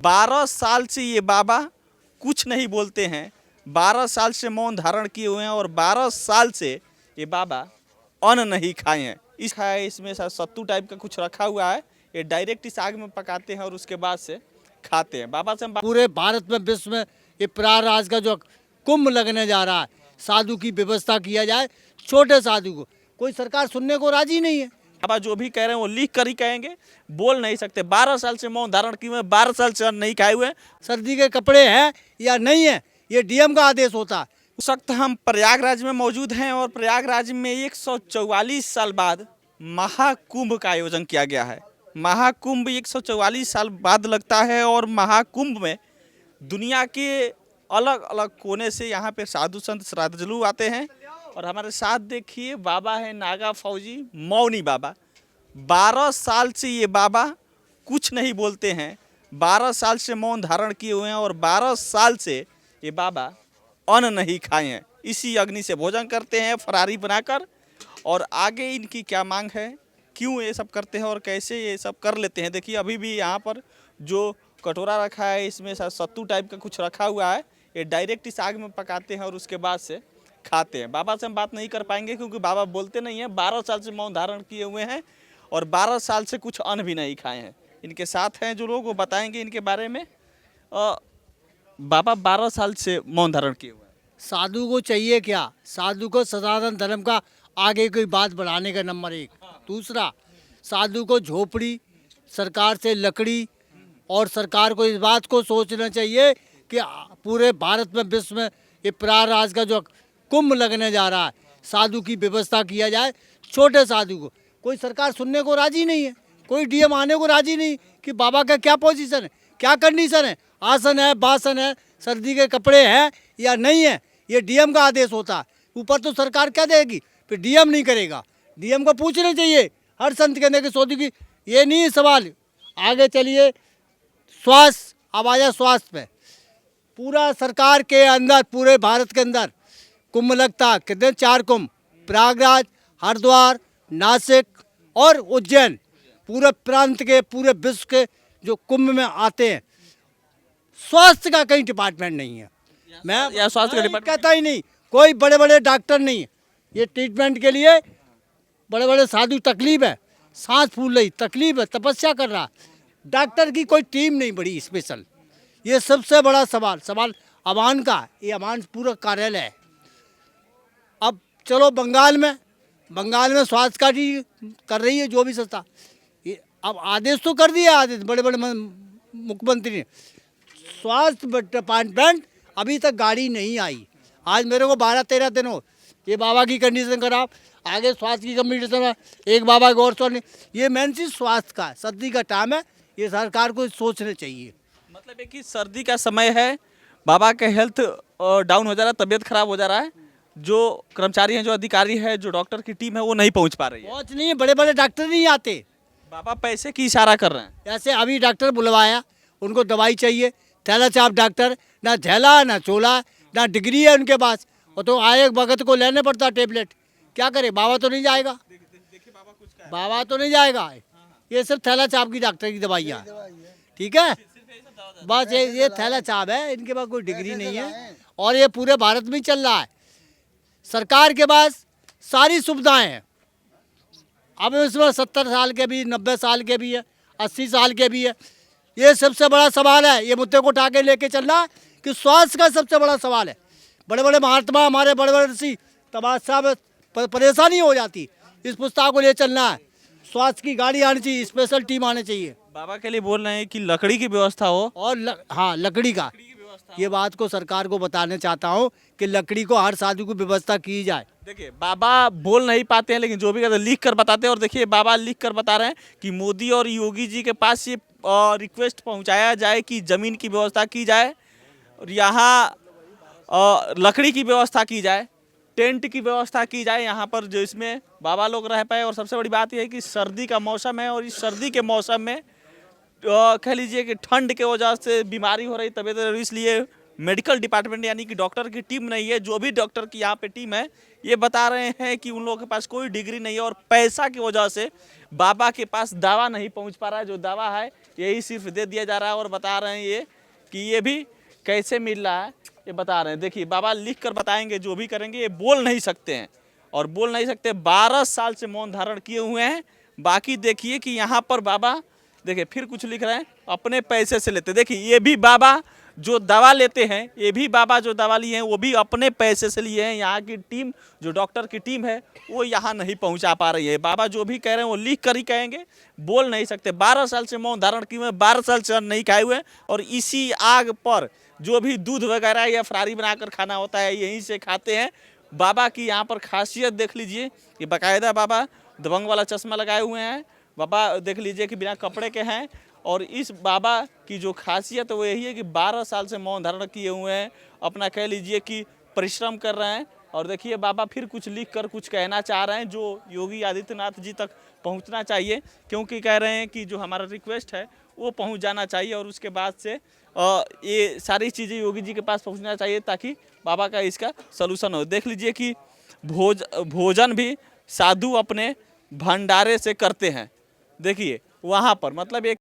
12 साल से ये बाबा कुछ नहीं बोलते हैं। 12 साल से मौन धारण किए हुए हैं और 12 साल से ये बाबा अन्न नहीं खाए हैं। इसमें सत्तू टाइप का कुछ रखा हुआ है, ये डायरेक्ट इस आग में पकाते हैं और उसके बाद से खाते हैं। बाबा से पूरे भारत में, विश्व में ये प्रयागराज का जो कुंभ लगने जा रहा है, साधु की व्यवस्था किया जाए। छोटे साधु को कोई सरकार सुनने को राजी नहीं है। बाबा जो भी कह रहे हैं वो लिख कर ही कहेंगे, बोल नहीं सकते। 12 साल से मौन धारण किए हुए, 12 साल से अन्न नहीं खाए हुए। सर्दी के कपड़े हैं या नहीं है, ये डीएम का आदेश होता है। उस वक्त हम प्रयागराज में मौजूद हैं और प्रयागराज में 144 साल बाद महाकुंभ का आयोजन किया गया है। महाकुंभ 144 साल बाद लगता है और महाकुंभ में दुनिया के अलग अलग कोने से यहाँ पे साधु संत श्रद्धालु आते हैं। और हमारे साथ देखिए बाबा है नागा फौजी मौनी बाबा। 12 साल से ये बाबा कुछ नहीं बोलते हैं। 12 साल से मौन धारण किए हुए हैं और 12 साल से ये बाबा अन्न नहीं खाए हैं। इसी अग्नि से भोजन करते हैं फरारी बनाकर। और आगे इनकी क्या मांग है, क्यों ये सब करते हैं और कैसे ये सब कर लेते हैं, देखिए अभी भी यहाँ पर जो कटोरा रखा है इसमें सत्तू टाइप का कुछ रखा हुआ है, ये डायरेक्ट इस आग में पकाते हैं और उसके बाद से खाते हैं। बाबा से हम बात नहीं कर पाएंगे क्योंकि बाबा बोलते नहीं हैं। 12 साल से मौन धारण किए हुए हैं और 12 साल से कुछ अन्न भी नहीं खाए हैं। इनके साथ हैं जो लोग, वो बताएंगे इनके बारे में। बाबा 12 साल से मौन धारण किए हुए हैं। साधु को चाहिए क्या? साधु को सनातन धर्म का आगे कोई बात बढ़ाने का नंबर 1। दूसरा, साधु को झोपड़ी, सरकार से लकड़ी, और सरकार को इस बात को सोचना चाहिए कि पूरे भारत में, विश्व में ये प्रयागराज का जो कुंभ लगने जा रहा है, साधु की व्यवस्था किया जाए। छोटे साधु को कोई सरकार सुनने को राजी नहीं है। कोई डीएम आने को राजी नहीं कि बाबा का क्या पोजीशन है, क्या कंडीशन है, आसन है, बासन है, सर्दी के कपड़े हैं या नहीं है, ये डीएम का आदेश होता है। ऊपर तो सरकार क्या देगी, फिर डीएम नहीं करेगा। डीएम को पूछना चाहिए हर संत कहने के सोदी की। ये नहीं सवाल। आगे चलिए, स्वास्थ्य, अब आ जाए स्वास्थ्य पे। पूरा सरकार के अंदर, पूरे भारत के अंदर कुंभ लगता, कितने 4 कुंभ, प्रयागराज, हरिद्वार, नासिक और उज्जैन। पूरे प्रांत के, पूरे विश्व के जो कुंभ में आते हैं, स्वास्थ्य का कहीं डिपार्टमेंट नहीं है। मैं स्वास्थ्य का डिपार्टमेंट कहता ही नहीं, कोई बड़े बड़े डॉक्टर नहीं है। ये ट्रीटमेंट के लिए बड़े बड़े साधु, तकलीफ है, सांस फूल रही, तकलीफ है, तपस्या कर रहा, डॉक्टर की कोई टीम नहीं बड़ी स्पेशल। ये सबसे बड़ा सवाल अमान का है। ये अमान पूरा कार्यालय है। अब चलो बंगाल में स्वास्थ्य का ही कर रही है जो भी संस्था। ये अब आदेश तो कर दिया, आदेश बड़े बड़े मुख्यमंत्री ने। स्वास्थ्य डिपार्टमेंट अभी तक गाड़ी नहीं आई। आज मेरे को 12-13 दिन हो, ये बाबा की कंडीशन खराब, आगे स्वास्थ्य की कंडीशन है, एक बाबा को और तो नहीं। ये मेन चीज़ स्वास्थ्य का, सर्दी का टाइम है, ये सरकार को सोचना चाहिए। मतलब है कि सर्दी का समय है, बाबा का हेल्थ डाउन हो जा रहा है, तबीयत खराब हो जा रहा है। जो कर्मचारी हैं, जो अधिकारी है, जो डॉक्टर की टीम है, वो नहीं पहुंच पा रही है। पहुँच नहीं है, बड़े बड़े डॉक्टर नहीं आते। बाबा पैसे की इशारा कर रहे हैं। ऐसे अभी डॉक्टर बुलवाया, उनको दवाई चाहिए, थैला चाप डॉक्टर, ना झेला ना चोला, ना डिग्री है उनके पास, और तो आए भगत को लेने पड़ता टेबलेट। क्या करे, बाबा तो नहीं जाएगा, बाबा तो नहीं जाएगा। ये सब थैला चाप की डॉक्टर की दवाइयाँ, ठीक है, बस ये थैला चाप है, इनके पास कोई डिग्री नहीं है। और ये पूरे भारत में चल रहा है। सरकार के पास सारी सुविधाएं हैं। अब इसमें 70 साल के भी, 90 साल के भी है, 80 साल के भी है। ये सबसे बड़ा सवाल है, ये मुद्दे को उठा के लेके चलना कि स्वास्थ्य का सबसे बड़ा सवाल है। बड़े बड़े महात्मा, हमारे बड़े बड़े ऋषि, तमाशा में परेशानी हो जाती। इस पुस्तक को ले चलना है, स्वास्थ्य की गाड़ी आनी चाहिए, स्पेशल टीम आनी चाहिए। बाबा के लिए बोल रहे हैं कि लकड़ी की व्यवस्था हो और हाँ, लकड़ी का, ये बात को सरकार को बताना चाहता हूँ कि लकड़ी को हर साधु को व्यवस्था की जाए। देखिए बाबा बोल नहीं पाते हैं, लेकिन जो भी कहते हैं लिख कर बताते हैं। और देखिए बाबा लिख कर बता रहे हैं कि मोदी और योगी जी के पास ये रिक्वेस्ट पहुंचाया जाए कि ज़मीन की व्यवस्था की जाए और यहाँ लकड़ी की व्यवस्था की जाए, टेंट की व्यवस्था की जाए यहाँ पर, जो इसमें बाबा लोग रह पाए। और सबसे बड़ी बात यह है कि सर्दी का मौसम है और इस सर्दी के मौसम में कह लीजिए कि ठंड के वजह से बीमारी हो रही, तबीयत, इसलिए मेडिकल डिपार्टमेंट यानी कि डॉक्टर की टीम नहीं है। जो भी डॉक्टर की यहाँ पे टीम है ये बता रहे हैं कि उन लोगों के पास कोई डिग्री नहीं है और पैसा की वजह से बाबा के पास दवा नहीं पहुँच पा रहा है। जो दवा है यही सिर्फ दे दिया जा रहा है और बता रहे हैं ये कि ये भी कैसे मिल रहा है ये बता रहे हैं। देखिए बाबा लिख कर बताएंगे, जो भी करेंगे। ये बोल नहीं सकते हैं और बोल नहीं सकते। 12 साल से मौन धारण किए हुए हैं। बाकी देखिए कि यहाँ पर बाबा देखिए फिर कुछ लिख रहे हैं, अपने पैसे से लेते। देखिए ये भी बाबा जो दवा लेते हैं, ये भी बाबा जो दवा लिए हैं वो भी अपने पैसे से लिए हैं। यहाँ की टीम जो डॉक्टर की टीम है वो यहाँ नहीं पहुँचा पा रही है। बाबा जो भी कह रहे हैं वो लिख कर ही कहेंगे, बोल नहीं सकते। 12 साल से मौन धारण किए हुए, 12 साल से अन्न नहीं खाए हुए और इसी आग पर जो भी दूध वगैरह या फरारी बनाकर खाना होता है यहीं से खाते हैं। बाबा की यहाँ पर खासियत देख लीजिए कि बाकायदा बाबा दबंग वाला चश्मा लगाए हुए हैं। बाबा देख लीजिए कि बिना कपड़े के हैं और इस बाबा की जो खासियत है वो यही है कि 12 साल से मौन धारण किए हुए हैं, अपना कह लीजिए कि परिश्रम कर रहे हैं। और देखिए बाबा फिर कुछ लिख कर कुछ कहना चाह रहे हैं जो योगी आदित्यनाथ जी तक पहुंचना चाहिए, क्योंकि कह रहे हैं कि जो हमारा रिक्वेस्ट है वो पहुंच जाना चाहिए और उसके बाद से ये सारी चीज़ें योगी जी के पास पहुंचना चाहिए ताकि बाबा का इसका सलूशन हो। देख लीजिए कि भोजन भी साधु अपने भंडारे से करते हैं। देखिए वहाँ पर मतलब एक